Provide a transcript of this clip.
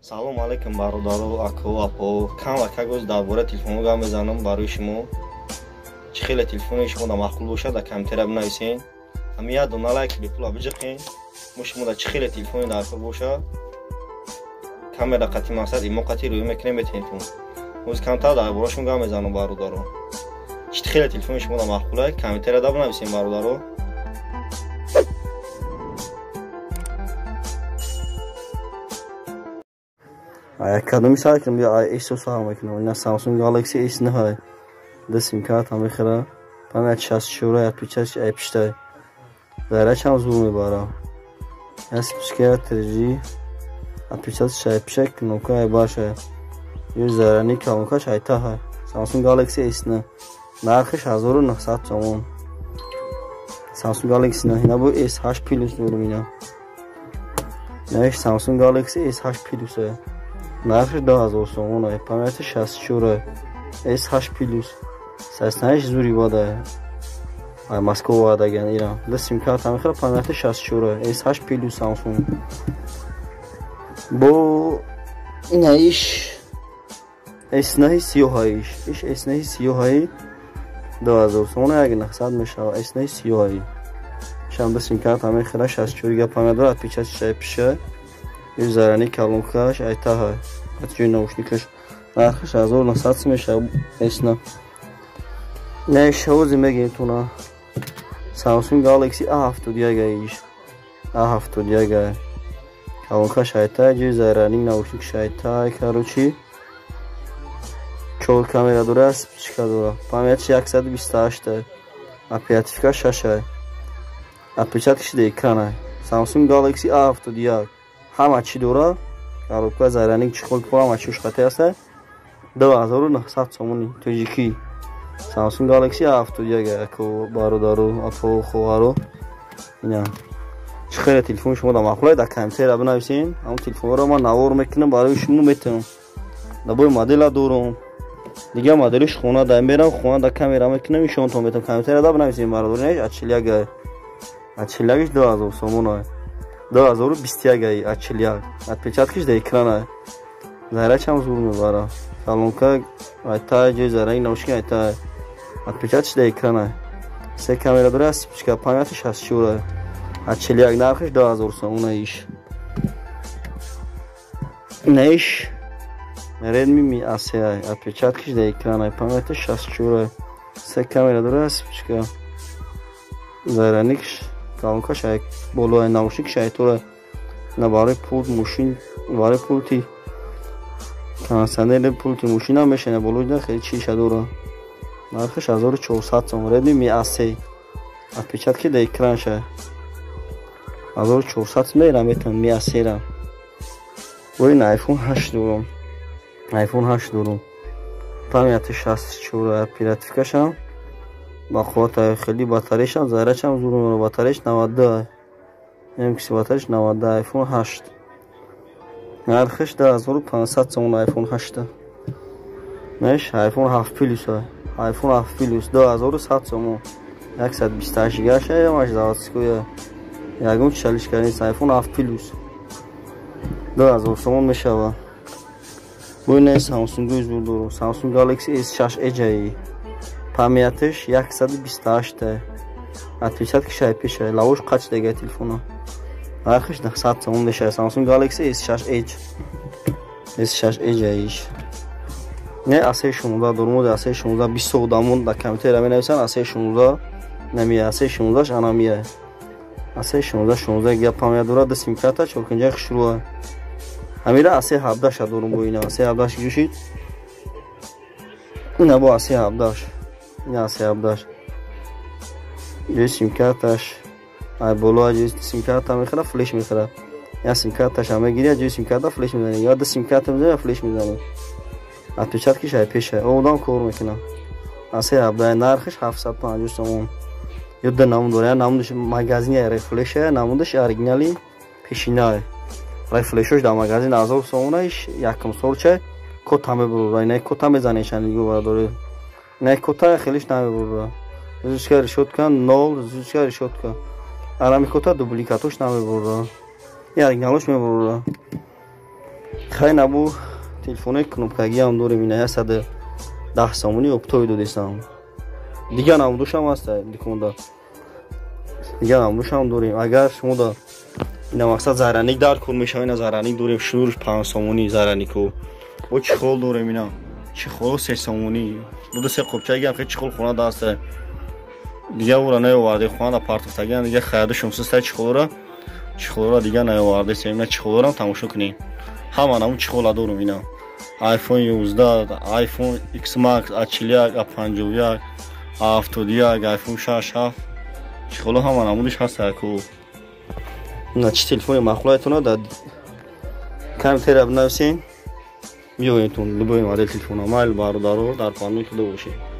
Салом алейкум бародару, аку, апо. Камак агоз дар бораи телефонҳо гап мезанам барои шумо. Чӣ хеле телефони шумо дар маъқул бошад, дар камтера бинависен. Ҳами як дона лайк репула биҷиқен. Мо шумо дар чӣ хеле телефони дар кор бошад. Камера қати мақсад имоқати рӯӣ мекунем метентун. Муз камтар дар борашон гап мезанам бародару. Чӣ хеле телефони шумо дар маъқулай, камтера да бинависен бародару. Кадоми сар кунам я S сар мекунам. Ина Samsung Galaxy S наҳай. Да сим карта мехира. Памяти 64 я отпечаток пиштай. Зарядчик ҳам зур мебара. Я спичка 3G. Отпечаток пишай кнопка баша. Ё зарядник кнопка шайта ҳай. Samsung Galaxy S на. Нархиш 1900 сомон. Samsung Galaxy на ина бо S8 Plus дорум ина. Наш Samsung Galaxy S8 Plus ҳай. Нархиш 2000 сомон ҳай. Памяти 64 S8 Plus. Саснаш зури бода. Ай Москва вадаган ира. Да сим карта мехира памяти 64 S8 Plus Samsung. Бо ина иш S9 сиёҳаиш. Иш S9 сиёҳаи 2000 сомон ҳай. 900 мешава. S9 сиёҳаи. Шам да сим карта мехира 64 га памяти дора отпечаток пиша. Ё зарядник колонкаш айта ҳай. Ачи наушникаш. Нархиш 1900 мешава. S9. Не шоузи мегентуна. Samsung Galaxy A71 иш. A71. Колонка шайта, ҷи зарядник наушник шайта, короче. 4 камера дора, спичка дора. Памяти 128. Оперативка 6. Отпечаток да экрана. Samsung Galaxy A71. Ҳама чӣ дора? Коробка, зарядник, чехол, ҳама чӣ хати аст. 2900 сомони тоҷики. Samsung Galaxy A71 аку бародару, апо ховару. Ина. Чӣ хеле телефони шумо дар маъқулай, дар камтера бинависен. Ҳамон телефонро ман навор мекунам барои шумо метавонам. Дабои модела дорам. Дига моделиш хона дар мерам, хона дар камера мекунам, нишонтон метавонам. Камтера да бинависен бародару. Не А41. А41 2000 сомон ҳай. 2021 А41. Отпечаткиш дар экран ҳай. Зарядчик ҳам зур мебара. Колонка айта ҷои зарядник наушник айта. Отпечаток дар экран ҳай. Се камера дора, спичка, памяти 64. А41 нархиш 2000 сомон иш. Неш Redmi Mi A3. Отпечаткиш дар экран ҳай. Памяти 64. Се камера дора, спичка. Зарядникиш колонка шай болои наушник шайтора. На барои пулт мошин, барои пулти трансцендентали пулти мошина мешина болои да хеле чиша дора. Нархиш 1400 сом. Redmi Mi A3. Отпечатки дар экран шай. 1400 мера метавон Mi A3 ра. Бо ин iPhone 8 дорам. iPhone 8 дорам. Памяти 64. Оперативкашам ба хота хеле батареяшам зарядчам зур мебара. Батареяш 92. МКС батареяш 92. iPhone 8. Нархиш 2500 сомон iPhone 8. Неш iPhone 7 Plus ҳай. iPhone 7 Plus 2100 сомон. 128 гига шай маш заводской. Ягон чалишка нест. iPhone 7 Plus 2000 сомон мешава. Бо ин Samsung зур дорам. Samsung Galaxy S6 Edge. Памятиш 128. Отпечатки шай пиша. Лавош қач дега телефона. Нархиш 900 сомон мешава. Samsung Galaxy S6 Edge. S6 Edge иш. Не A16 дорум. A16 20 одамон дар камтера менависанд. A16 намия. A16 анамия. A16 16 гига памяти дора. Да сим карта 4 хушруа. Амира A17 дорум бо ина. A17 гӯшид. Ина бо A17. Ина A17. Ҷои сим карташ ай боло ҷои сим карта мехира, флеш мехира. Я сим карташ ҳам мегирия, ҷои сим карта флеш мезани. Ё да сим карта мезани, я флеш мезани. Отпечаткиш ай пеша. Одам кор мекунам. A17 нархиш 750 сомон. Ё да намуд дора. Я намудаш магазини рефлеш, намудаш оригинали пешина. Рефлешош дар магазин 1000 сомон иш, якум солча кота мебурра. Ина кота мезанешан диго барадори. Ина кота хелиш намебурра. Зучка решетка 0, зучка решетка. Арами кота дубликатош намебурра. Я оригиналош мебурра. خیلی نبود تلفن کنوپکگی هم دوریم اینه 110 سامونی اپتوی دو دیسم دیگه نمودوش هم هسته دیگه نمودوش هم دوریم اگر شما دا این مقصد زرنیک در کن میشه این زرنیک دوریم شنورش 5 سامونی زرنیکو با چخول دوریم اینا چخول 3 سامونی دو سه قبچه هم خیلی چخول خونه داسته دیگه او را نیاورده خونه پارتفتگی دیگه خیرده شمسسته چخول را دیگه نیاورده سیمه چخول را تماشا کنیم همان همون چخول دورم اینا آیفون 11 آیفون ایکس ماکس A41 A51 A71 آیفون 67 چخول همان همونش هسته که نه چی تلفون مخلوقتون داد کم تر بنویسین بیایتون لبای مدل تلفن مایل باردارو در پانوی کده باشید